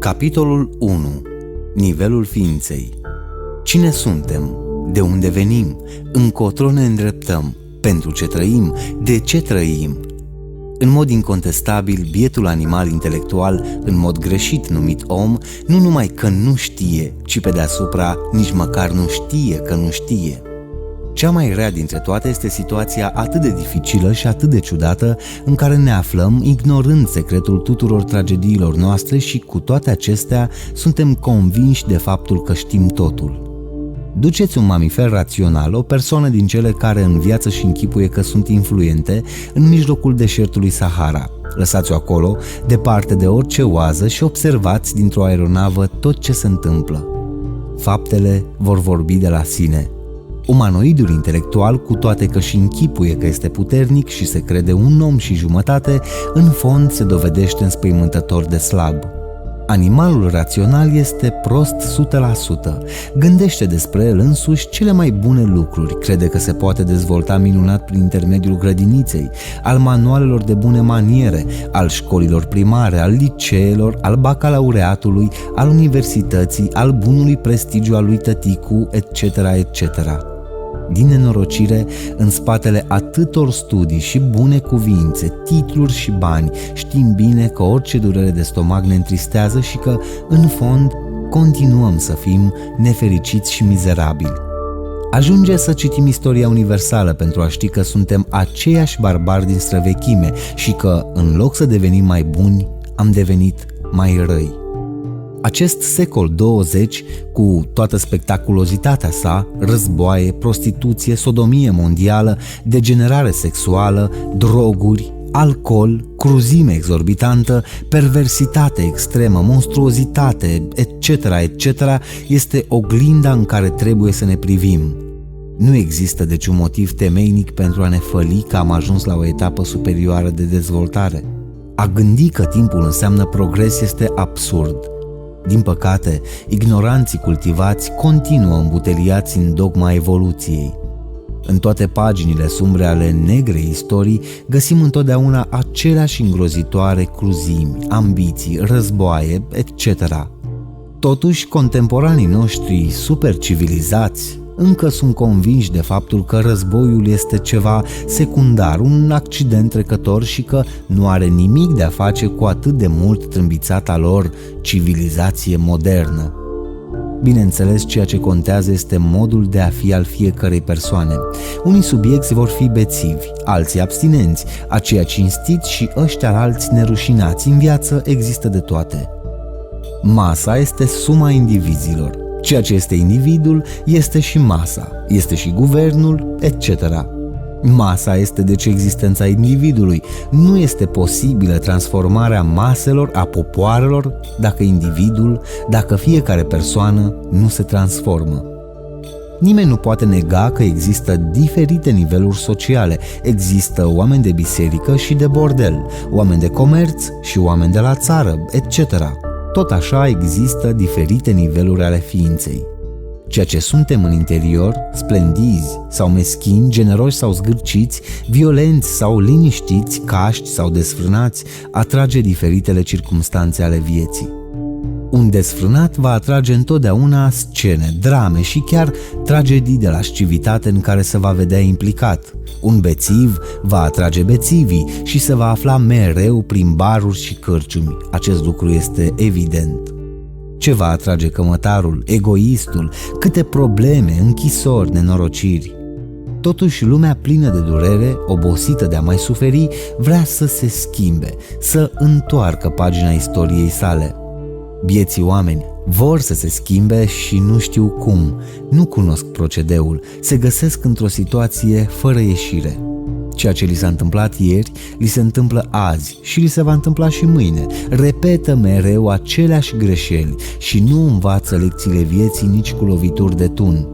Capitolul 1. Nivelul ființei. Cine suntem? De unde venim? Încotro ne îndreptăm? Pentru ce trăim? De ce trăim? În mod incontestabil, bietul animal intelectual, în mod greșit numit om, nu numai că nu știe, ci pe deasupra nici măcar nu știe că nu știe. Cea mai rea dintre toate este situația atât de dificilă și atât de ciudată în care ne aflăm, ignorând secretul tuturor tragediilor noastre și cu toate acestea suntem convinși de faptul că știm totul. Duceți un mamifer rațional, o persoană din cele care în viață și închipuie că sunt influente, în mijlocul deșertului Sahara. Lăsați-o acolo, departe de orice oază și observați dintr-o aeronavă tot ce se întâmplă. Faptele vor vorbi de la sine. Umanoidul intelectual, cu toate că și închipuie că este puternic și se crede un om și jumătate, în fond se dovedește înspăimântător de slab. Animalul rațional este prost 100%. Gândește despre el însuși cele mai bune lucruri, crede că se poate dezvolta minunat prin intermediul grădiniței, al manualelor de bune maniere, al școlilor primare, al liceelor, al bacalaureatului, al universității, al bunului prestigiu al lui tăticu, etc., etc. Din nenorocire, în spatele atâtor studii și bune cuvințe, titluri și bani, știm bine că orice durere de stomac ne întristează și că, în fond, continuăm să fim nefericiți și mizerabili. Ajunge să citim istoria universală pentru a ști că suntem aceiași barbari din străvechime și că, în loc să devenim mai buni, am devenit mai răi. Acest secol 20, cu toată spectaculozitatea sa, războaie, prostituție, sodomie mondială, degenerare sexuală, droguri, alcool, cruzime exorbitantă, perversitate extremă, monstruozitate, etc., etc., este oglinda în care trebuie să ne privim. Nu există deci un motiv temeinic pentru a ne făli că am ajuns la o etapă superioară de dezvoltare. A gândi că timpul înseamnă progres este absurd. Din păcate, ignoranții cultivați continuă îmbuteliați în dogma evoluției. În toate paginile sumbre ale negrei istorii găsim întotdeauna aceleași îngrozitoare cruzimi, ambiții, războaie, etc. Totuși, contemporanii noștri supercivilizați încă sunt convinși de faptul că războiul este ceva secundar, un accident trecător și că nu are nimic de a face cu atât de mult trâmbițata lor civilizație modernă. Bineînțeles, ceea ce contează este modul de a fi al fiecărei persoane. Unii subiecți vor fi bețivi, alții abstinenți, aceia cinstiți și ăștia alții nerușinați. În viață există de toate. Masa este suma indivizilor. Ceea ce este individul este și masa, este și guvernul, etc. Masa este deci existența individului. Nu este posibilă transformarea maselor, a popoarelor, dacă fiecare persoană nu se transformă. Nimeni nu poate nega că există diferite niveluri sociale. Există oameni de biserică și de bordel, oameni de comerț și oameni de la țară, etc. Tot așa există diferite niveluri ale ființei. Ceea ce suntem în interior, splendizi sau meschini, generoși sau zgârciți, violenți sau liniștiți, caști sau desfrânați, atrage diferitele circumstanțe ale vieții. Un desfrânat va atrage întotdeauna scene, drame și chiar tragedii de lascivitate în care se va vedea implicat. Un bețiv va atrage bețivii și se va afla mereu prin baruri și cârciumi. Acest lucru este evident. Ce va atrage cămătarul, egoistul, câte probleme, închisori, nenorociri. Totuși, lumea plină de durere, obosită de a mai suferi, vrea să se schimbe, să întoarcă pagina istoriei sale. Bieții oameni vor să se schimbe și nu știu cum, nu cunosc procedeul, se găsesc într-o situație fără ieșire. Ceea ce li s-a întâmplat ieri, li se întâmplă azi și li se va întâmpla și mâine. Repetă mereu aceleași greșeli și nu învață lecțiile vieții nici cu lovituri de tun.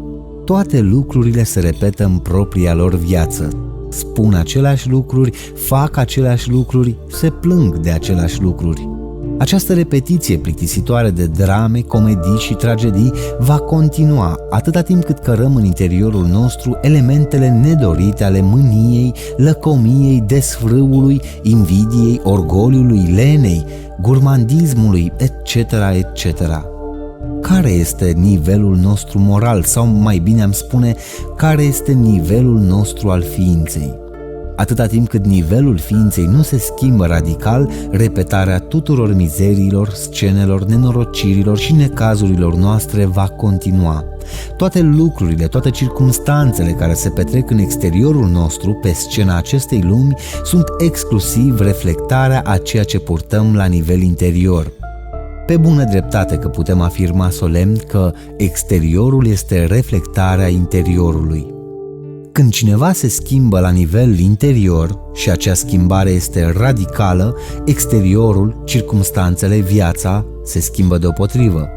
Toate lucrurile se repetă în propria lor viață. Spun aceleași lucruri, fac aceleași lucruri, se plâng de aceleași lucruri. Această repetiție plictisitoare de drame, comedii și tragedii va continua atâta timp cât cărăm în interiorul nostru elementele nedorite ale mâniei, lăcomiei, desfrâului, invidiei, orgoliului, lenei, gurmandismului, etc., etc. Care este nivelul nostru moral, sau mai bine am spune, care este nivelul nostru al ființei? Atâta timp cât nivelul ființei nu se schimbă radical, repetarea tuturor mizeriilor, scenelor, nenorocirilor și necazurilor noastre va continua. Toate lucrurile, toate circumstanțele care se petrec în exteriorul nostru, pe scena acestei lumi, sunt exclusiv reflectarea a ceea ce purtăm la nivel interior. Pe bună dreptate că putem afirma solemn că exteriorul este reflectarea interiorului. Când cineva se schimbă la nivel interior și acea schimbare este radicală, exteriorul, circumstanțele, viața se schimbă deopotrivă.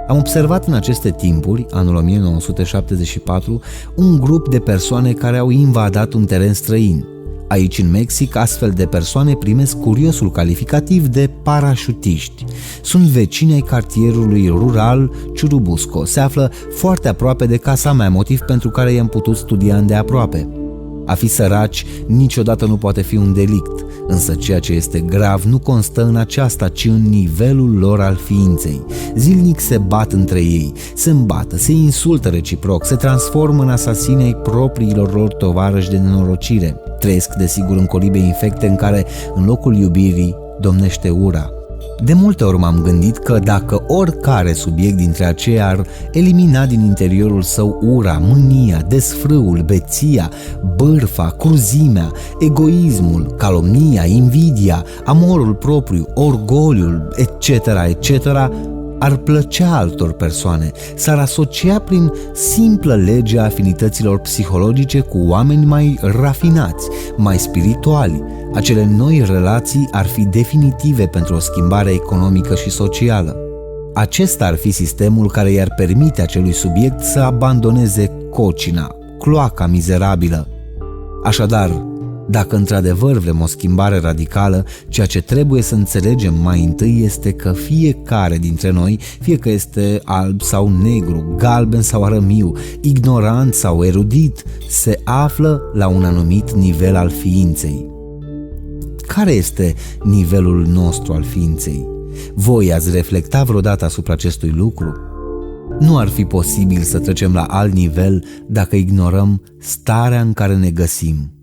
Am observat în aceste timpuri, anul 1974, un grup de persoane care au invadat un teren străin. Aici, în Mexic, astfel de persoane primesc curiosul calificativ de parașutiști. Sunt vecini ai cartierului rural Churubusco. Se află foarte aproape de casa mea, motiv pentru care i-am putut studia îndeaproape. A fi săraci niciodată nu poate fi un delict, însă ceea ce este grav nu constă în aceasta, ci în nivelul lor al ființei. Zilnic se bat între ei, se îmbată, se insultă reciproc, se transformă în asasinei propriilor lor tovarăși de nenorocire. Trăiesc, desigur, în colibe infecte în care, în locul iubirii, domnește ura. De multe ori m-am gândit că dacă oricare subiect dintre aceia ar elimina din interiorul său ura, mânia, desfrâul, beția, bârfa, cruzimea, egoismul, calomnia, invidia, amorul propriu, orgoliul, etc., etc., ar plăcea altor persoane, s-ar asocia prin simplă lege a afinităților psihologice cu oameni mai rafinați, mai spirituali. Acele noi relații ar fi definitive pentru o schimbare economică și socială. Acesta ar fi sistemul care i-ar permite acelui subiect să abandoneze cocina, cloaca mizerabilă. Așadar, dacă într-adevăr vrem o schimbare radicală, ceea ce trebuie să înțelegem mai întâi este că fiecare dintre noi, fie că este alb sau negru, galben sau arămiu, ignorant sau erudit, se află la un anumit nivel al ființei. Care este nivelul nostru al ființei? Voi ați reflectat vreodată asupra acestui lucru? Nu ar fi posibil să trecem la alt nivel dacă ignorăm starea în care ne găsim.